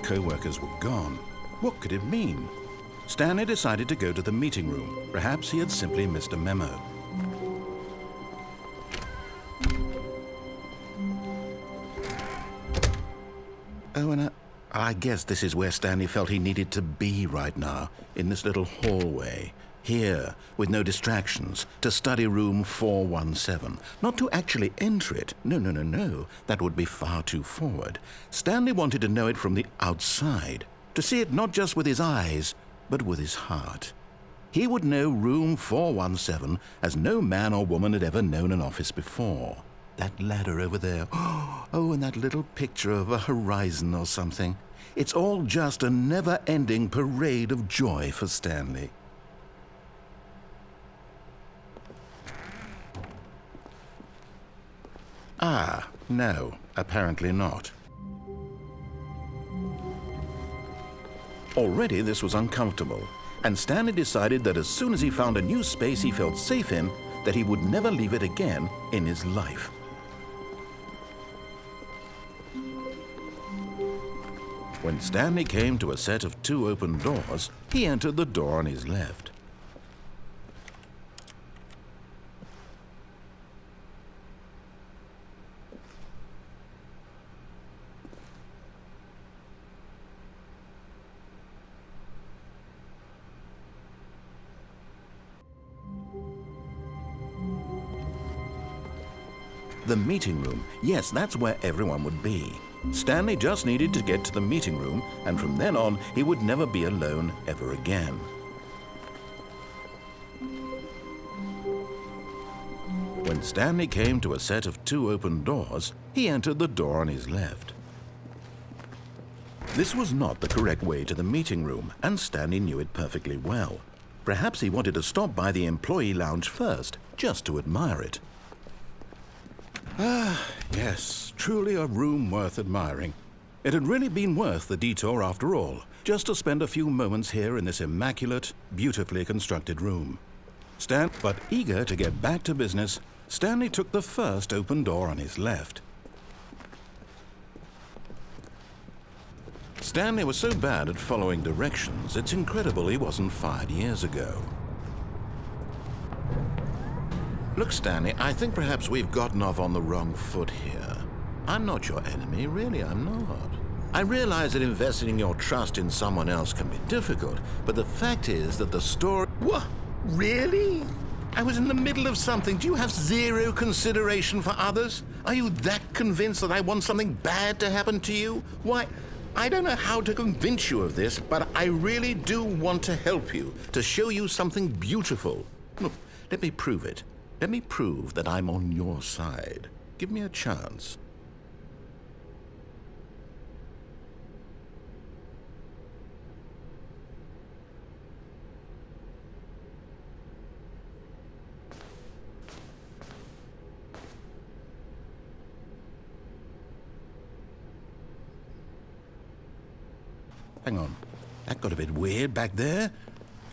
co-workers were gone. What could it mean? Stanley decided to go to the meeting room. Perhaps he had simply missed a memo. Oh, and I guess this is where Stanley felt he needed to be right now, in this little hallway. Here, with no distractions, to study room 417. Not to actually enter it. No. That would be far too forward. Stanley wanted to know it from the outside. To see it not just with his eyes, but with his heart. He would know room 417 as no man or woman had ever known an office before. That ladder over there. Oh, and that little picture of a horizon or something. It's all just a never-ending parade of joy for Stanley. Ah, no, apparently not. Already this was uncomfortable, and Stanley decided that as soon as he found a new space he felt safe in, that he would never leave it again in his life. When Stanley came to a set of 2 open doors, he entered the door on his left. The meeting room. Yes, that's where everyone would be. Stanley just needed to get to the meeting room, and from then on, he would never be alone ever again. When Stanley came to a set of 2 open doors, he entered the door on his left. This was not the correct way to the meeting room, and Stanley knew it perfectly well. Perhaps he wanted to stop by the employee lounge first, just to admire it. Ah, yes, truly a room worth admiring. It had really been worth the detour after all, just to spend a few moments here in this immaculate, beautifully constructed room. But eager to get back to business, Stanley took the first open door on his left. Stanley was so bad at following directions, it's incredible he wasn't fired years ago. Look, Stanley, I think perhaps we've gotten off on the wrong foot here. I'm not your enemy, really, I'm not. I realize that investing your trust in someone else can be difficult, but the fact is that the story... What? Really? I was in the middle of something. Do you have zero consideration for others? Are you that convinced that I want something bad to happen to you? Why, I don't know how to convince you of this, but I really do want to help you, to show you something beautiful. Look, let me prove it. Let me prove that I'm on your side. Give me a chance. Hang on. That got a bit weird back there.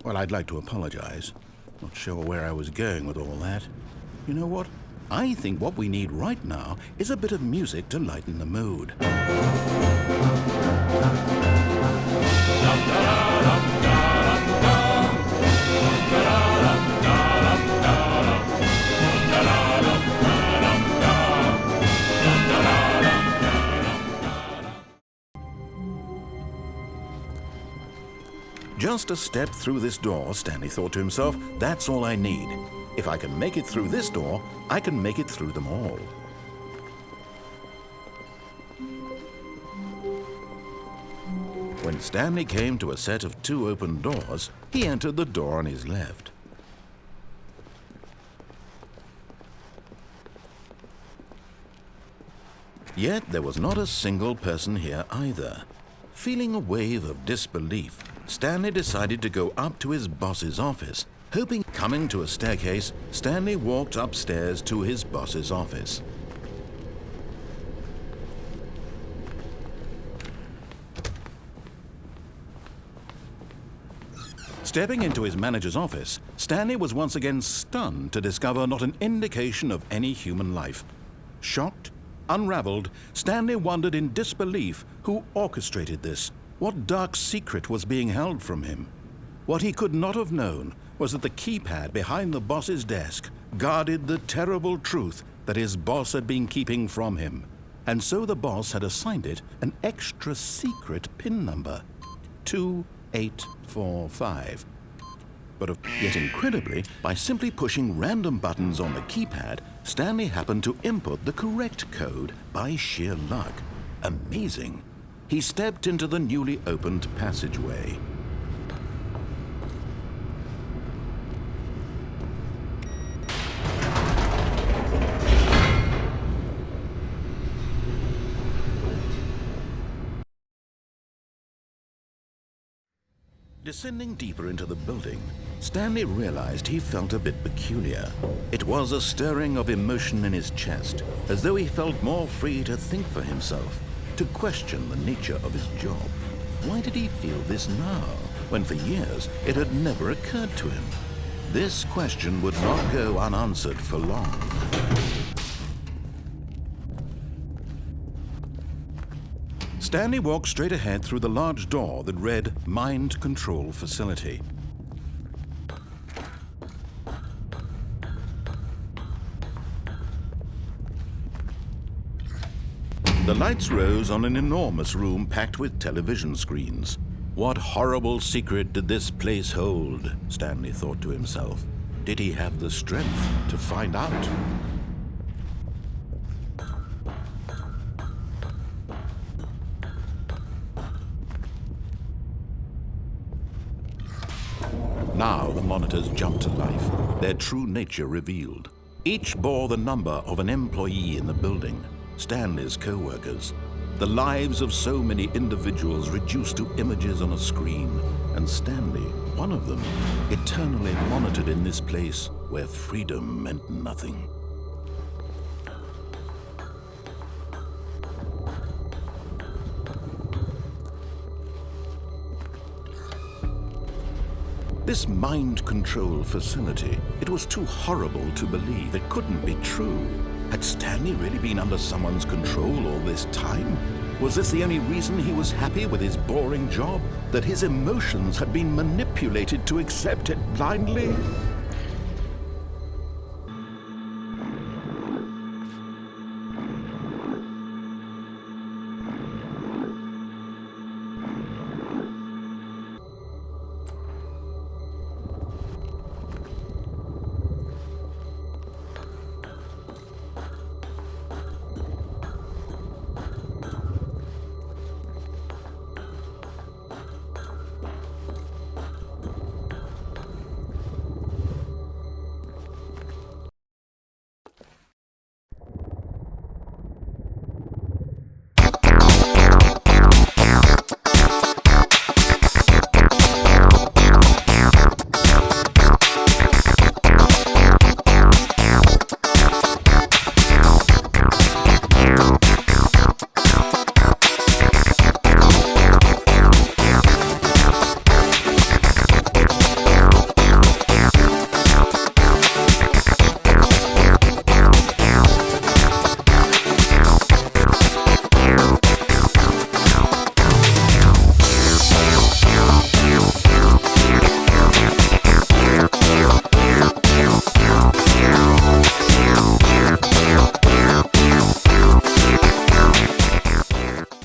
Well, I'd like to apologize. Not sure where I was going with all that. You know what? I think what we need right now is a bit of music to lighten the mood. Just a step through this door, Stanley thought to himself, that's all I need. If I can make it through this door, I can make it through them all. When Stanley came to a set of 2 open doors, he entered the door on his left. Yet there was not a single person here either. Feeling a wave of disbelief, Stanley decided to go up to his boss's office. Coming to a staircase, Stanley walked upstairs to his boss's office. Stepping into his manager's office, Stanley was once again stunned to discover not an indication of any human life. Shocked, unraveled, Stanley wondered in disbelief who orchestrated this. What dark secret was being held from him? What he could not have known was that the keypad behind the boss's desk guarded the terrible truth that his boss had been keeping from him. And so the boss had assigned it an extra secret PIN number, 2845. But yet incredibly, by simply pushing random buttons on the keypad, Stanley happened to input the correct code by sheer luck. Amazing. He stepped into the newly opened passageway. Descending deeper into the building, Stanley realized he felt a bit peculiar. It was a stirring of emotion in his chest, as though he felt more free to think for himself, to question the nature of his job. Why did he feel this now, when for years it had never occurred to him? This question would not go unanswered for long. Stanley walked straight ahead through the large door that read Mind Control Facility. The lights rose on an enormous room packed with television screens. What horrible secret did this place hold? Stanley thought to himself. Did he have the strength to find out? Now the monitors jumped to life, their true nature revealed. Each bore the number of an employee in the building, Stanley's co-workers. The lives of so many individuals reduced to images on a screen, and Stanley, one of them, eternally monitored in this place where freedom meant nothing. This mind control facility, it was too horrible to believe. It couldn't be true. Had Stanley really been under someone's control all this time? Was this the only reason he was happy with his boring job? That his emotions had been manipulated to accept it blindly?